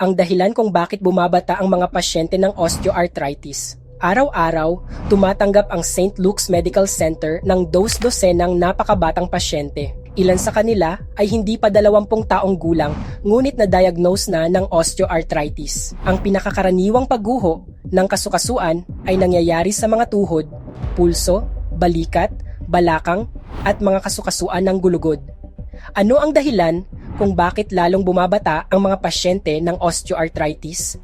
ang dahilan kung bakit bumabata ang mga pasyente ng osteoarthritis. Araw-araw, tumatanggap ang St. Luke's Medical Center ng dos-dosenang napakabatang pasyente. Ilan sa kanila ay hindi pa 20 taong gulang ngunit na-diagnose na ng osteoarthritis. Ang pinakakaraniwang pagguho ng kasukasuan ay nangyayari sa mga tuhod, pulso, balikat, balakang at mga kasukasuan ng gulugod. Ano ang dahilan kung bakit lalong bumabata ang mga pasyente ng osteoarthritis?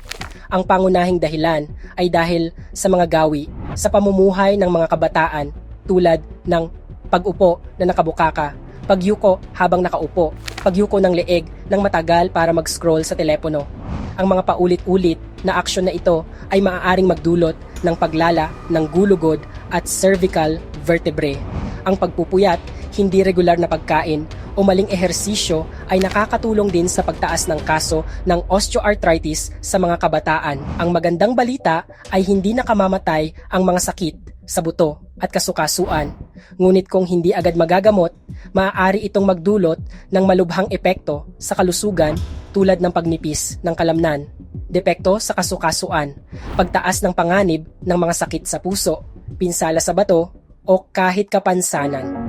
Ang pangunahing dahilan ay dahil sa mga gawi sa pamumuhay ng mga kabataan tulad ng pag-upo na nakabukaka, pagyuko habang nakaupo, pagyuko ng leeg ng matagal para mag-scroll sa telepono. Ang mga paulit-ulit na aksyon na ito ay maaaring magdulot ng paglala ng gulugod at cervical vertebrae. Ang pagpupuyat, hindi regular na pagkain o maling ehersisyo ay nakakatulong din sa pagtaas ng kaso ng osteoarthritis sa mga kabataan. Ang magandang balita ay hindi nakamamatay ang mga sakit sa buto at kasukasuan. Ngunit kung hindi agad magagamot, maaari itong magdulot ng malubhang epekto sa kalusugan tulad ng pagnipis ng kalamnan, depekto sa kasukasuan, pagtaas ng panganib ng mga sakit sa puso, pinsala sa bato o kahit kapansanan.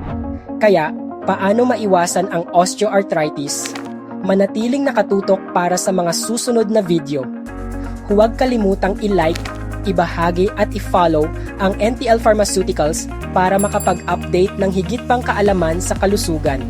Kaya, paano maiwasan ang osteoarthritis? Manatiling nakatutok para sa mga susunod na video. Huwag kalimutang i-like, ibahagi at i-follow ang NTL Pharmaceuticals para makapag-update ng higit pang kaalaman sa kalusugan.